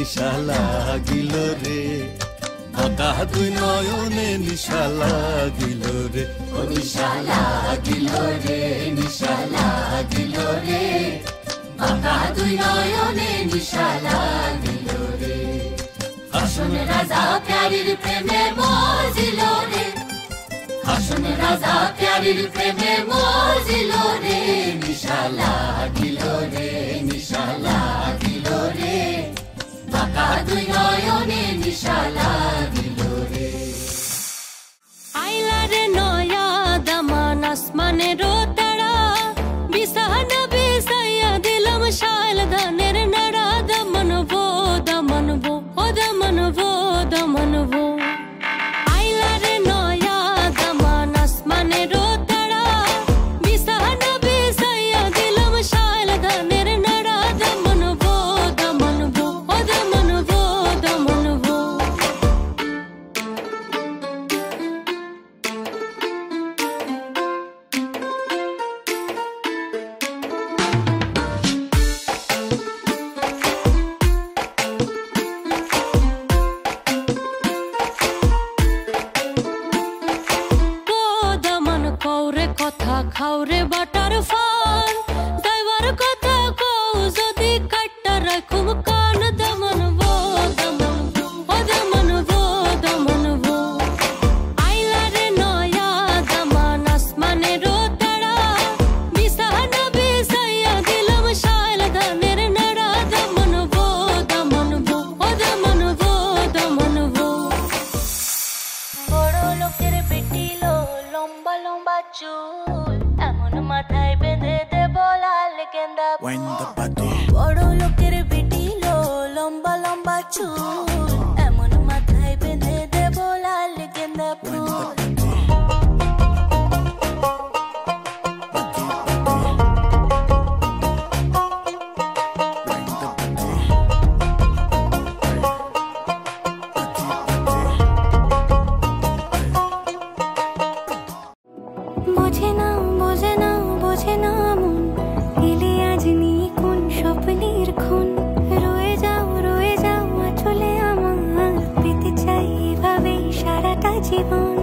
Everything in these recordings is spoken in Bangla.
নিশা লাগিল রে আকাশ দুই নয়নে নিশা লাগিল রে ও নিশা লাগিল রে নিশা লাগিল রে আকাশ দুই নয়নে নিশা লাগিল রে হাসন রাজা প্যারির প্রেমে মজিল রে হাসন রাজা প্যারির প্রেমে মজিল রে নিশা লাগিল রে নিশা লাগিল রে আকাশ দুই নয়নে নিশা লাগিল রে আইলা রে নয়া দামান আসমানের তারা বিসাহান বিসাইয়া দিলাম শাল ধানের নাড়া দমনবো দমনবো ও দমনবো দমনবো আইলা রে নয়া দামান আসমানের তারা বিসাহান বিসাইয়া দিলাম শাল ধানের নাড়া দমনবো দমনবো ও দমনবো দমনবো কথা খাওরে বাটার ফান দাইবার কথা কও যদি কাটটা রাখুম কান দমনবো দমনবো ও দমনবো দমনবো আইলা রে নয়া দামান আসমানের তারা বিসাহান বিসাইয়া দিলাম শাল ধানের নাড়া দমনবো দমনবো ও দমনবো দমনবো বড় লোকের বেটিলো লম্বা লম্বা চুল এমন মাথায় বেঁধে দেব লাল গেন্দা বড় লোকের বেটিলো লম্বা লম্বা চুল এমন মাথায় বেঁধে দেব লাল গেন্দা ফুল বোঝে না বোঝে না বোঝে না মন এলে আজ নি কোন স্বপ্নের খুন রয়ে যাও চলে আমার পেতে চাই এভাবে সারাটা জীবন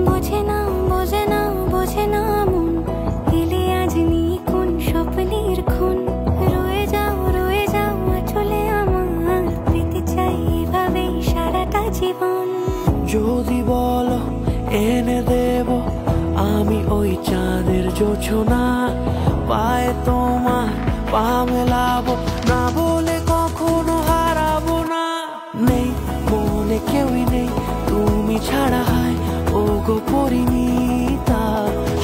বোঝে না বোঝে না বোঝে না মন এলে আজ নি কোন স্বপ্নের খুন রয়ে যাও চলে আমার পেতে চাই এভাবে সারাটা জীবন যদি বলো এনে দেব আমি ওই চাঁদের জোছনা পায়ে তোমার পা মেলাবো না বলে কখনো হারাবো না নেই মনে কেউই নেই তুমি ছাড়া হয় ও গো পরিণীতা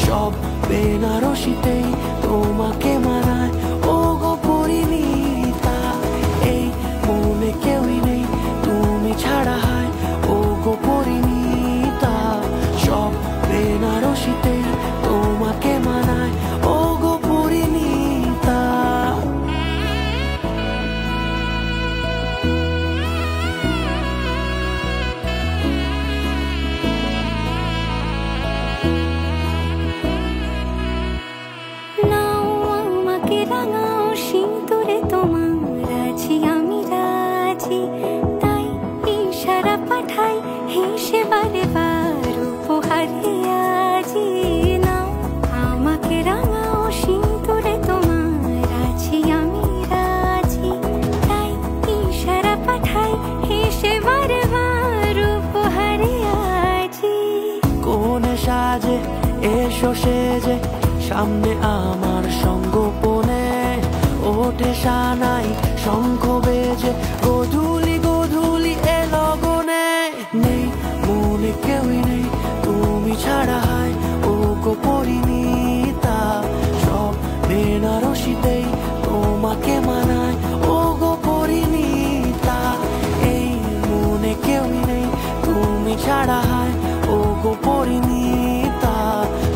সব বেনারসিতেই তোমাকে মানায় ও গো পরিণীতা এই মনে কেউই নেই তুমি ছাড়া হয় ও গো পরিণীতা সব বেনারসিতেই তোমাকে মানায় ও গো পরিণীতা নাও আমাকে সেজে সামনে আমার সঙ্গোপনে ওঠে সানাই শঙ্খ বেজে গধূলি গধূলি এ লগনে নেই মনে কেউই নেই তুমি ছাড়া হয় ও গো পরিণীতা সব বেনারসিতেই তোমাকে মানায় ও গো পরিণীতা এই মনে কেউই নেই তুমি ছাড়া হয় ও গো পরিণীতা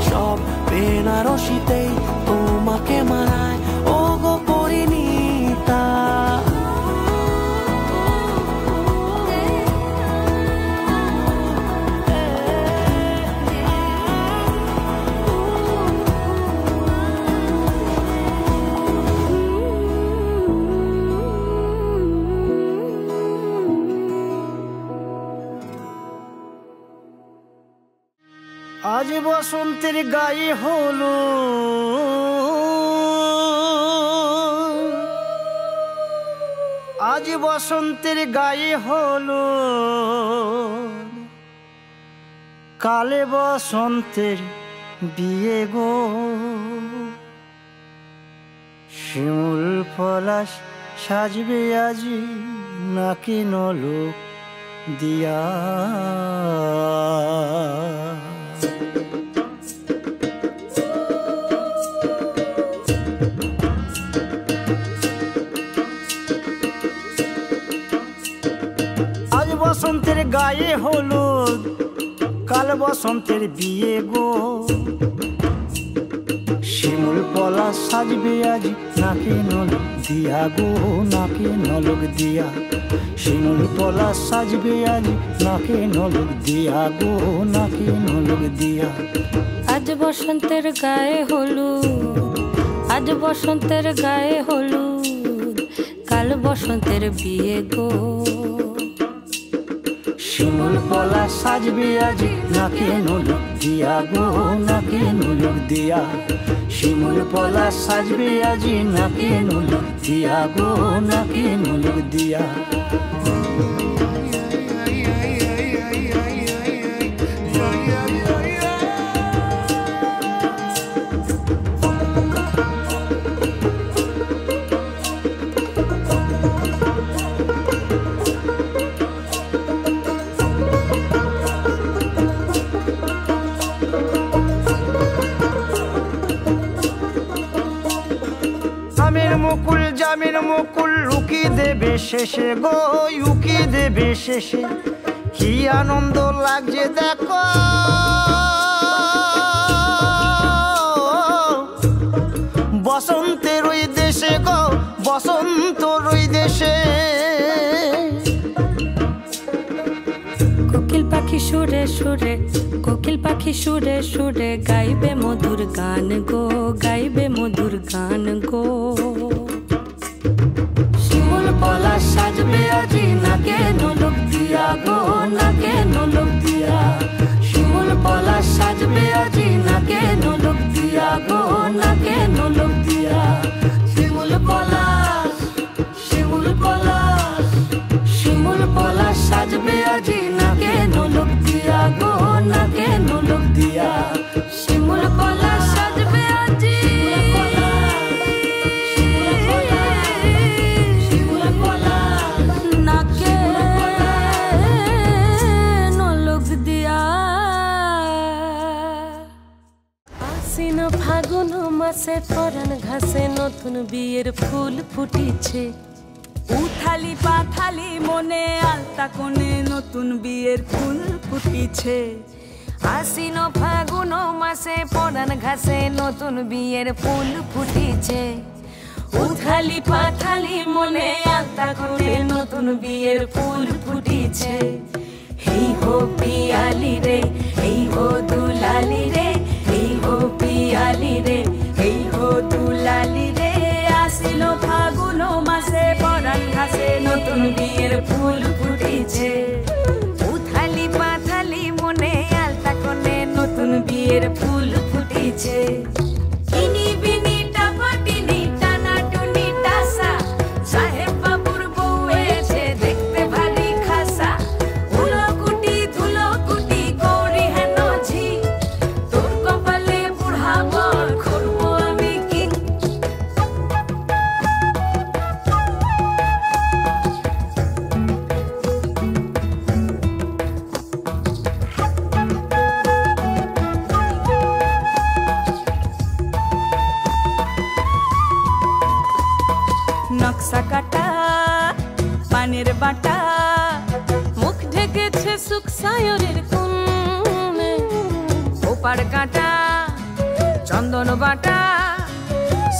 সব বেনারসিতেই তোমাকে মানায় ও গো পরিণীতা আজ বসন্তের গায়ে হলো আজ বসন্তের গায়ে হলো কালে বসন্তের বিয়ে গো শিমুল পলাশ সাজবে আজি নাকি নলক দিয়া আজ বসন্তের গায়ে হলুদ কাল বসন্তের বিয়ে গো শিমুল পলাশ সাজবে আজ নাকে নলক দিয়া গো নাকে নলক দিয়া শিমুল পলাশ সাজবে আজ নাকে নলক দিয়া গো নাকে নলক দিয়া আজ বসন্তের গায়ে হলুদ আজ বসন্তের গায়ে হলুদ কাল বসন্তের বিয়ে গো শিমুল পলাশ সাজবে আজ নাকে নলক দিয়া গো নাকে নলক দিয়া শিমুল পলাশ সাজবে আজ নাকে নলক দিয়া গো নাকে নলক দিয়া মুকুল জামিন মুকুল লুকি দেবে শেষে গো লুকি দেবে শেষে কি আনন্দ লাগছে দেখো বসন্তের ওই দেশে গো বসন্তর ওই দেশে কোকিল পাখি সুরে সুরে কোকিল পাখি সুরে সুরে গাইবে মধুর গান গো গাইবে মধুর গান গো শিমুল পলাশ সাজবে আজি নাকে নলক দিয়া গো নাকে নলক দিয়া শিমুল পলাশ সাজবে আজি নাকে নলক দিয়া গো নাকে নলক দিয়া শিমুল পলাশ শিমুল পলাশ শিমুল পলাশ সাজবে আজি নাকে নলক দিয়া গো নাকে নলক দিয়া শিমুল পলাশ সাজবে আজি নাকে নলক দিয়া আশ্বিন ফাগুন মাসে পরাণ ঘাসে নতুন বিয়ের ফুল ফুটিছে উথালি পাথালি মনে আলতা কোণে নতুন বিয়ের ফুল ফুটিছে আশ্বিন ফাগুন মাসে পরাণ ঘাসে নতুন বিয়ের ফুল ফুটিছে উথালি পাথালি মনে আলতা কোণে নতুন বিয়ের ফুল ফুটিছে হেই হো পিয়ালি রে হেই হো দুলালি রে হেই হো পিয়ালি রে হেই হো দুলালি রে আশ্বিন ফাগুন মাসে পরাণ ঘাসে নতুন বিয়ের ফুল ফুটিছে উথালি পাথালি মনে আলতা কোণে নতুন বিয়ের ফুল ফুটিছে ইনি বিনি টাপাটিনি টানা টুনি টাসা সাহেব বাবুর বউ এসে দেখতে ভারী খাসা ধুলো কুটি গৌরী হেন ঝি তোর কপালে লোহার কাঁটা চন্দন বাটা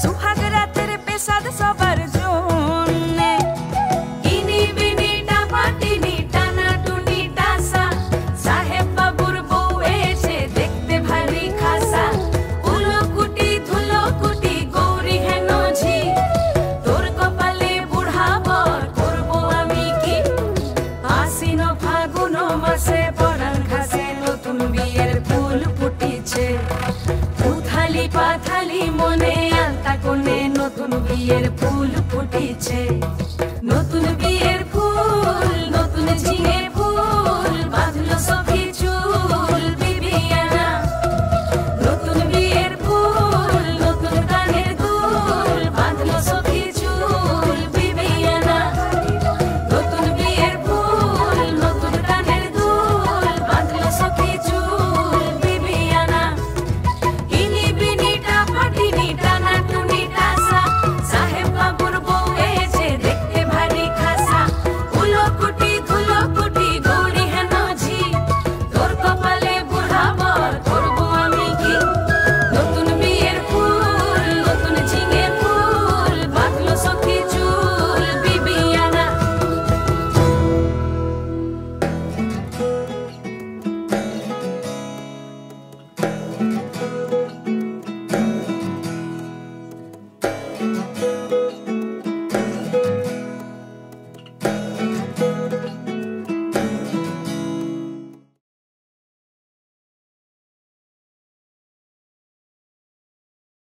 সুহাগ রাতের পেশাদ সবার জন্যে ইনি বিনি টাপাটিনি টানা টুনি টাসা সাহেব বাবুর বউ এসে দেখতে ভারী খাসা উলো কুটি ধুলো কুটি গৌরী হেন ঝি তোর কপালে বুড়া বর করবো আমি কি আশ্বিন ফাগুন মাসে পরাণ ঘাসে নতুন বিয়ের ফুল ফুটিছে উথালি পাথালি মনে আলতা কোণে নতুন বিয়ের ফুল ফুটে